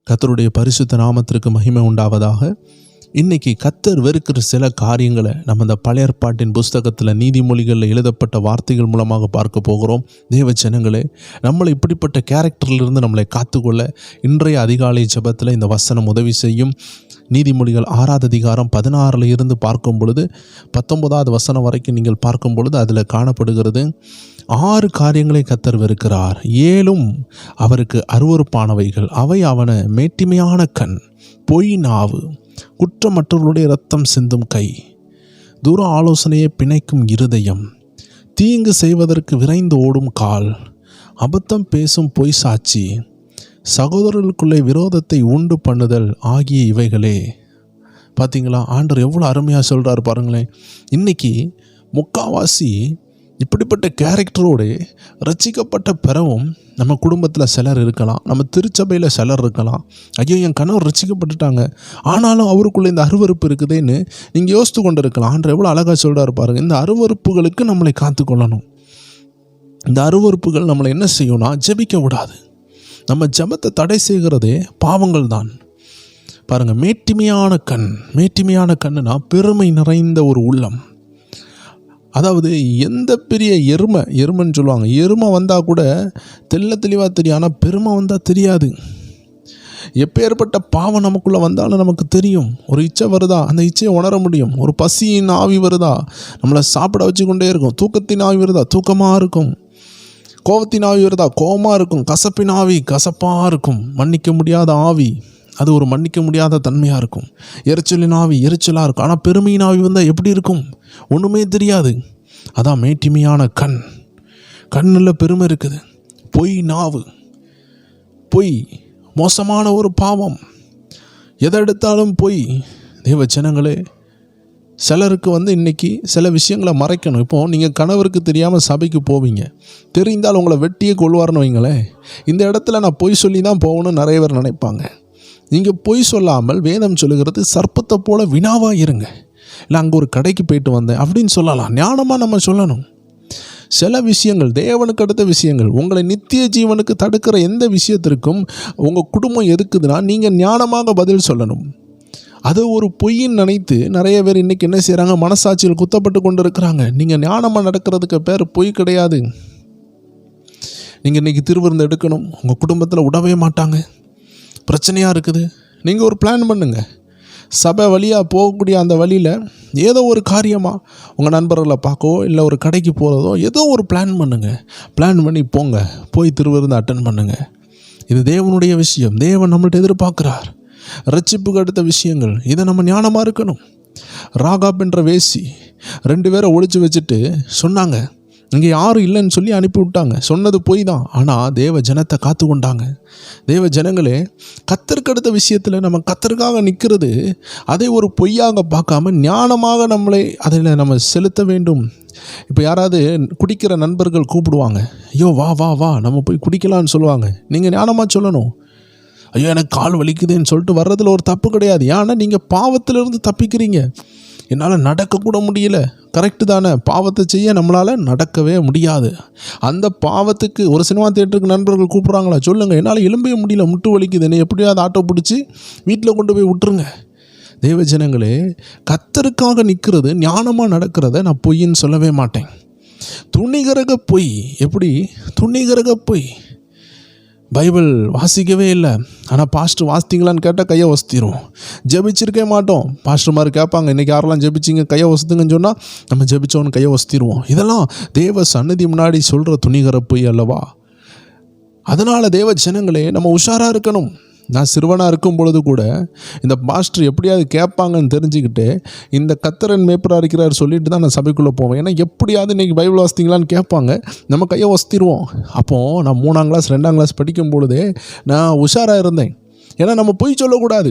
கர்த்தருடைய பரிசுத்த நாமத்திற்கு மகிமை உண்டாவதாக. இன்றைக்கி கர்த்தர் வெறுக்கிற சில காரியங்களை நம்ம இந்த பழைய ஏற்பாட்டின் புஸ்தகத்தில் நீதிமொழிகளில் எழுதப்பட்ட வார்த்தைகள் மூலமாக பார்க்க போகிறோம். தேவ ஜனங்களே, நம்மளை இப்படிப்பட்ட கேரக்டர்லேருந்து நம்மளை காத்துக்கொள்ள இன்றைய அதிகாலை ஜெபத்தில் இந்த வசனம் உதவி செய்யும். நீதிமொழிகள் 6ஆம் அதிகாரம் 16 இருந்து பார்க்கும் பொழுது 19வது வசனம் வரைக்கும் நீங்கள் பார்க்கும் பொழுது அதில் காணப்படுகிறது, 6 காரியங்களை கர்த்தர் வெறுக்கிறார், 7ம் அவருக்கு அருவருப்பானவைகள். அவை அவன மேட்டிமையான கண், பொய் நாவு, குற்றமற்றவர்களுடைய இரத்தம் சிந்தும் கை, தூர ஆலோசனையை பிணைக்கும் இருதயம், தீங்கு செய்வதற்கு விரைந்து ஓடும் கால், அபத்தம் பேசும் பொய் சாட்சி, சகோதரர்களுக்குள்ளே விரோதத்தை உண்டு பண்ணுதல் ஆகிய இவைகளே. பார்த்தீங்களா, ஆண்டவர் எவ்வளோ அருமையாக சொல்கிறார் பாருங்களேன். இன்றைக்கி முக்காவாசி இப்படிப்பட்ட கேரக்டரோடு ரட்சிக்கப்பட்ட பிறவும் நம்ம குடும்பத்தில் சிலர் இருக்கலாம், நம்ம திருச்சபையில் சிலர் இருக்கலாம். ஐயோ, என் கணவர் ரட்சிக்கப்பட்டுட்டாங்க, ஆனாலும் அவருக்குள்ளே இந்த அருவருப்பு இருக்குதுன்னு நீங்கள் யோசித்து கொண்டு இருக்கலாம். ஆண்டவர் எவ்வளோ அழகாக சொல்கிறார் பாருங்கள். இந்த அருவருப்புகளுக்கு நம்மளை காத்துக்கொள்ளணும். இந்த அருவருப்புகள் நம்மளை என்ன செய்யணும்னா ஜெபிக்க விடாது. நம்ம ஜெபத்தை தடை செய்கிறதே பாவங்கள் தான். பாருங்கள், மேட்டிமையான கண். மேட்டிமையான கண்ணுனா பெருமை நிறைந்த ஒரு உள்ளம். அதாவது எந்த பெரிய எருமைன்னு சொல்லுவாங்க, எருமை வந்தால் கூட தெளிவாக தெரியும், ஆனால் பெருமை வந்தால் தெரியாது. எப்பேற்பட்ட பாவம் நமக்குள்ளே வந்தாலும் நமக்கு தெரியும். ஒரு இச்சை வருதா, அந்த இச்சையை உணர முடியும். ஒரு பசியின் ஆவி வருதா, நம்மளை சாப்பிட வச்சு கொண்டே இருக்கும். தூக்கத்தின் ஆவி வருதா, தூக்கமாக இருக்கும். கோபத்தின் ஆவி வருதா, கோபமாக இருக்கும். கசப்பின் ஆவி கசப்பாக இருக்கும். மன்னிக்க முடியாத ஆவி, அது ஒரு மன்னிக்க முடியாத தன்மையாக இருக்கும். எரிச்சலின் ஆவி எரிச்சலாக இருக்கும். ஆனால் பெருமையின் ஆவி வந்தால் எப்படி இருக்கும், ஒன்றுமே தெரியாது. அதான் மேட்டிமையான கண். கண்ணில் பெருமை இருக்குது. பொய் நாவு, பொய் மோசமான ஒரு பாவம். எதை எடுத்தாலும் பொய். தேவ ஜனங்களே, சிலருக்கு இன்றைக்கி சில விஷயங்களை மறைக்கணும். இப்போது நீங்கள் கணவருக்கு தெரியாமல் சபைக்கு போவீங்க, தெரிந்தால் உங்களை வெட்டியே கொள்வார்னு வைங்களேன். இந்த இடத்துல நான் பொய் சொல்லி தான் போகணும்னு நிறைய பேர் நினைப்பாங்க. நீங்கள் பொய் சொல்லாமல் வேதம் சொல்லுகிறது சர்ப்பத்தை போல வினாவாக இருங்க. இல்லை அங்கே ஒரு கடைக்கு போயிட்டு வந்தேன் அப்படின்னு சொல்லலாம். ஞானமாக நம்ம சொல்லணும். சில விஷயங்கள் தேவனுக்கு அடுத்த விஷயங்கள், உங்களை நித்திய ஜீவனுக்கு தடுக்கிற எந்த விஷயத்திற்கும் உங்கள் குடும்பம் எதுக்குதுன்னா நீங்கள் ஞானமாக பதில் சொல்லணும். அது ஒரு பொய்ன்னு நினைத்து நிறைய பேர் இன்றைக்கி என்ன செய்கிறாங்க, மனசாட்சியில் குத்தப்பட்டு கொண்டு இருக்கிறாங்க. நீங்கள் ஞானமாக நடக்கிறதுக்கு பேர் பொய் கிடையாது. நீங்கள் இன்றைக்கி திருவிருந்து எடுக்கணும், உங்கள் குடும்பத்தில் விடவே மாட்டாங்க, பிரச்சனையாக இருக்குது. நீங்கள் ஒரு பிளான் பண்ணுங்கள். சபை வழியாக போகக்கூடிய அந்த வழியில் ஏதோ ஒரு காரியமாக உங்கள் நண்பர்களை பார்க்கவோ இல்லை ஒரு கடைக்கு போகிறதோ ஏதோ ஒரு பிளான் பண்ணுங்கள். பிளான் பண்ணி போங்க, போய் திருவிருந்து அட்டன் பண்ணுங்கள். இது தேவனுடைய விஷயம். தேவன் நம்மள்ட்ட எதிர்பார்க்குறார். ரட்சிப்புக்கு அடுத்த விஷயங்கள், இதை நம்ம ஞானமாக இருக்கணும். ராகாப் என்ற வேசி 2 பேரை ஒழிச்சு வச்சுட்டு சொன்னாங்க, இங்கே யாரும் இல்லைன்னு சொல்லி அனுப்பி விட்டாங்க. சொன்னது போய் தான், ஆனால் தேவ ஜனத்தை காத்து கொண்டாங்க. தேவ ஜனங்களே, கர்த்தருக்கு அடுத்த விஷயத்தில் நம்ம கர்த்தருக்காக நிற்கிறது அதை ஒரு பொய்யாக பார்க்காம ஞானமாக நம்மளை அதில் நம்ம செலுத்த வேண்டும். இப்போ யாராவது குடிக்கிற நண்பர்கள் கூப்பிடுவாங்க, ஐயோ வா வா வா நம்ம போய் குடிக்கலான்னு சொல்லுவாங்க. நீங்கள் ஞானமாக சொல்லணும், ஐயோ எனக்கு கால் வலிக்குதுன்னு சொல்லிட்டு வர்றதில் ஒரு தப்பு கிடையாது. ஏன்னா நீங்கள் பாவத்திலிருந்து தப்பிக்கிறீங்க. என்னால் நடக்கக்கூட முடியல, கரெக்டு தானே. பாவத்தை செய்ய நம்மளால் நடக்கவே முடியாது. அந்த பாவத்துக்கு ஒரு சினிமா தியேட்டருக்கு நண்பர்கள் கூப்பிட்றாங்களா, சொல்லுங்கள் என்னால் எலும்பவே முடியல, முட்டு வலிக்குது, என்னை எப்படியாவது ஆட்டோ பிடிச்சி வீட்டில் கொண்டு போய் விட்டுருங்க. தேவ ஜனங்களே, கர்த்தருக்காக நிற்கிறது, ஞானமாக நடக்கிறத நான் பொய்ன்னு சொல்லவே மாட்டேன். துணிகரக பொய். எப்படி துணிகரக பொய்? பைபிள் வாசிக்கவே இல்லை, ஆனால் பாஸ்டர் வாசித்தீங்களான்னு கேட்டால் கையை வசத்திடுவோம். ஜெபிச்சிருக்கே மாட்டோம். பாஸ்டர் மாதிரி கேட்பாங்க, இன்றைக்கி யாரெல்லாம் ஜெபிச்சிங்க கையை வசத்துங்கன்னு சொன்னால் நம்ம ஜெபிச்சோன்னு கையை வசத்திடுவோம். இதெல்லாம் தேவ சந்நிதி முன்னாடி சொல்கிற துணிகர பொய் அல்லவா? அதனால் தேவ ஜனங்களே, நம்ம உஷாராக இருக்கணும். நான் சிறுவனாக இருக்கும் பொழுது கூட இந்த பாஸ்டர் எப்படியாவது கேட்பாங்கன்னு தெரிஞ்சுக்கிட்டு இந்த கத்தரன் மேப்பராக இருக்கிறார் சொல்லிட்டு தான் நான் சபைக்குள்ளே போவேன். ஏன்னா எப்படியாவது இன்றைக்கி பைபிள் வாசித்தீங்களான்னு கேட்பாங்க, நம்ம கையை வசத்திடுவோம். அப்போது நான் 3ஆம் கிளாஸ் 2ஆம் கிளாஸ் படிக்கும் பொழுதே நான் உஷாராக இருந்தேன். ஏன்னா நம்ம பொய் சொல்லக்கூடாது,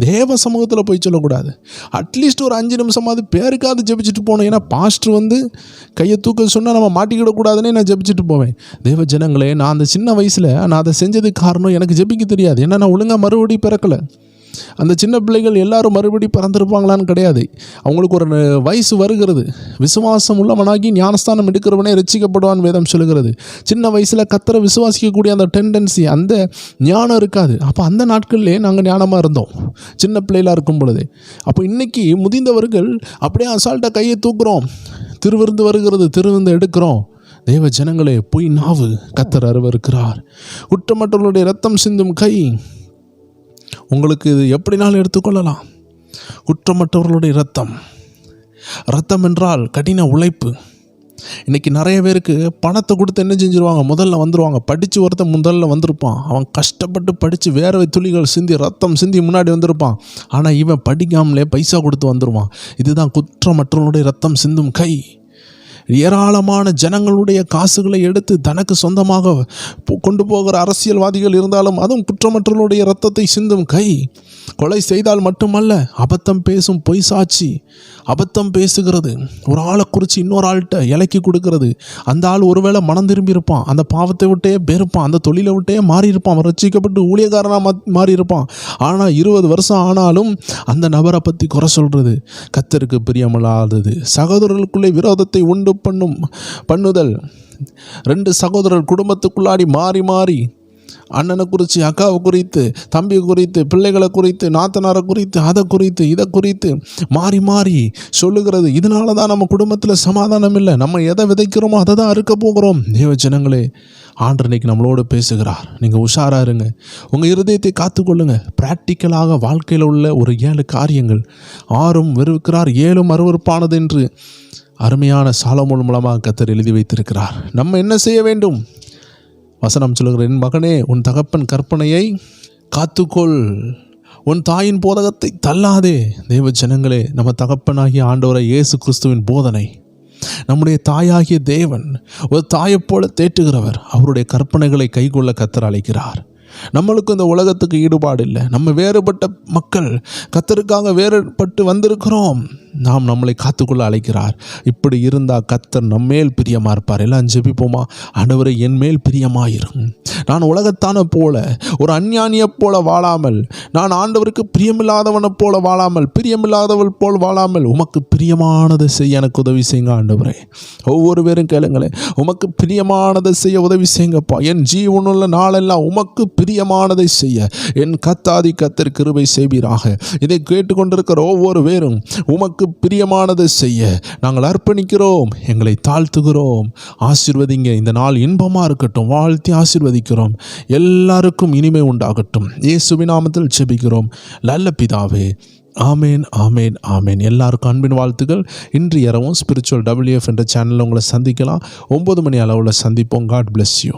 தேவ சமூகத்தில் போய் சொல்லக்கூடாது. அட்லீஸ்ட் ஒரு 5 நிமிஷமாவது பேருக்காவது ஜெபிச்சுட்டு போகணும். ஏன்னா பாஸ்டர் கையை தூக்க சொன்னால் நம்ம மாட்டிக்கிடக்கூடாதுன்னே நான் ஜெபிச்சுட்டு போவேன். தேவ ஜனங்களே, நான் அந்த சின்ன வயசில் நான் அதை செஞ்சதுக்கு காரணம் எனக்கு ஜெபிக்க தெரியாது. ஏன்னா நான் ஒழுங்காக மறுபடியும் பிறக்கலை. அந்த சின்ன பிள்ளைகள் எல்லாரும் மறுபடி பிறந்திருப்பாங்களான்னு கிடையாது. அவங்களுக்கு ஒரு வயசு வருகிறது. விசுவாசம் உள்ளவனாகி ஞானஸ்தானம் எடுக்கிறவனே ரட்சிக்கப்படுவான் வேதம் சொல்லுகிறது. சின்ன வயசில் கர்த்தரை விசுவாசிக்கக்கூடிய அந்த டெண்டன்சி, அந்த ஞானம் இருக்காது. அப்போ அந்த நாட்கள்லேயே நாங்கள் ஞானமாக இருந்தோம், சின்ன பிள்ளைகளாக இருக்கும் பொழுது. அப்போ இன்றைக்கி முதிர்ந்தவர்கள் அப்படியே அசால்ட்டாக கையை தூக்குறோம். திருவிருந்து வருகிறது, திருவிருந்து எடுக்கிறோம். தேவ ஜனங்களே, பொய் நாவு கர்த்தர் அருவருக்கிறார். குற்றமற்றவர்களுடைய இரத்தம் சிந்தும் கை. உங்களுக்கு இது எப்படினாலும் எடுத்துக்கொள்ளலாம். குற்றமற்றவர்களுடைய இரத்தம் என்றால் கடின உழைப்பு. இன்றைக்கி நிறைய பேருக்கு பணத்தை கொடுத்து என்ன செஞ்சுருவாங்க, முதல்ல வந்துடுவாங்க. படித்து ஒருத்தன் முதல்ல வந்திருப்பான். அவன் கஷ்டப்பட்டு படித்து வேர்வை துளிகள் சிந்தி ரத்தம் சிந்தி முன்னாடி வந்திருப்பான். ஆனால் இவன் படிக்காமலே பைசா கொடுத்து வந்துடுவான். இதுதான் குற்றமற்றவர்களுடைய இரத்தம் சிந்தும் கை. ஏராளமான ஜனங்களுடைய காசுகளை எடுத்து தனக்கு சொந்தமாக கொண்டு போகிற அரசியல்வாதிகள் இருந்தாலும் அதுவும் குற்றமற்றவர்களுடைய இரத்தத்தை சிந்தும் கை. கொலை செய்தால் மட்டுமல்ல, அபத்தம் பேசும் பொய் சாட்சி, அபத்தம் பேசுகிறது, ஒரு ஆளை குறித்து இன்னொரு ஆள்கிட்ட இலக்கி கொடுக்கறது. அந்த ஆள் ஒருவேளை மனம் திரும்பி இருப்பான், அந்த பாவத்தை விட்டே பேருப்பான், அந்த தொழிலை விட்டே மாறி இருப்பான், அவன் ரட்சிக்கப்பட்டு ஊழியக்காரனாக மாறி இருப்பான். ஆனால் 20 வருஷம் ஆனாலும் அந்த நபரை பற்றி குறை சொல்கிறது கர்த்தருக்கு பிரியமில்லாதது. சகோதரர்களுக்குள்ளே விரோதத்தை உண்டு பண்ணுதல். 2 சகோதரர் குடும்பத்துக்குள்ளாடி மாறி மாறி அண்ணனை குறித்து, அக்காவை குறித்து, தம்பி குறித்து, பிள்ளைகளை குறித்து, நாத்தனாரை குறித்து, அதை குறித்து, இதை குறித்து மாறி மாறி சொல்லுகிறது. இதனால தான் நம்ம குடும்பத்தில் சமாதானம் இல்லை. நம்ம எதை விதைக்கிறோமோ அதை தான் அறுக்க போகிறோம். தேவ ஜனங்களே, ஆண்டவர் இன்னைக்கு நம்மளோடு பேசுகிறார். நீங்கள் உஷாராக இருங்க, உங்கள் இருதயத்தை காத்துக்கொள்ளுங்க. ப்ராக்டிக்கலாக வாழ்க்கையில் உள்ள ஒரு 7 காரியங்கள். 6 வெறுக்கிறார், 7 அருவருப்பானது என்று அருமையான சாலமோன் மூலமாக கர்த்தர் எழுதி வைத்திருக்கிறார். நம்ம என்ன செய்ய வேண்டும்? வசனம் சொல்லுகிற, என் மகனே, உன் தகப்பன் கற்பனையை காத்துக்கொள், உன் தாயின் போதகத்தை தள்ளாதே. தேவ ஜனங்களே, நம்ம தகப்பனாகிய ஆண்டவரை இயேசு கிறிஸ்துவின் போதனை, நம்முடைய தாயாகிய தேவன் ஒரு தாயைப் போல தேற்றுகிறவர். அவருடைய கற்பனைகளை கைக்கொள்ள கர்த்தர் அழைக்கிறார். நம்மளுக்கு இந்த உலகத்துக்கு ஈடுபாடு இல்லை. நம்ம வேறுபட்ட மக்கள், கர்த்தருக்காக வேறுபட்டு வந்திருக்கிறோம். நாம் நம்மளை காத்துக்கொள்ள அழைக்கிறார். இப்படி இருந்தால் கர்த்தர் நம்மேல் பிரியமாக இருப்பார். எல்லாம் ஜெபிப்போமா? ஆண்டவரே, என் மேல் பிரியமாயிரும். நான் உலகத்தான போல, ஒரு அஞ்ஞானியைப் போல வாழாமல், நான் ஆண்டவருக்கு பிரியமில்லாதவனை போல வாழாமல், பிரியமில்லாதவள் போல் வாழாமல், உமக்கு பிரியமானதை செய்ய எனக்கு உதவி செய்யுங்க ஆண்டவரே. ஒவ்வொரு பேரும் கேளுங்களேன், உமக்கு பிரியமானதை செய்ய உதவி செய்யுங்கப்பா. என் ஜீவனுள்ள நாளெல்லாம் உமக்கு பிரியமானதை செய்ய என் கர்த்தாதி கர்த்தர் கிருபை செய்வீராக. இதை கேட்டுக்கொண்டிருக்கிற ஒவ்வொரு பேரும் உமக்கு பிரியமானதை செய்ய நாங்கள் அர்ப்பணிக்கிறோம், எங்களை தாழ்த்துகிறோம். ஆசீர்வதிங்க. இந்த நாள் இன்பமாக இருக்கட்டும். வாழ்த்தி ஆசீர்வதிக்கிறோம். எல்லாருக்கும் இனிமை உண்டாகட்டும். இயேசுவின் நாமத்தில் ஜெபிக்கிறோம் நல்ல பிதாவே. ஆமேன், ஆமேன், ஆமேன். எல்லாருக்கும் அன்பின் வாழ்த்துக்கள். இன்று இரவும் ஸ்பிரிச்சுவல் WF என்ற சேனலில் உங்களை சந்திக்கலாம். 9 மணி அளவில் சந்திப்போம். God bless you.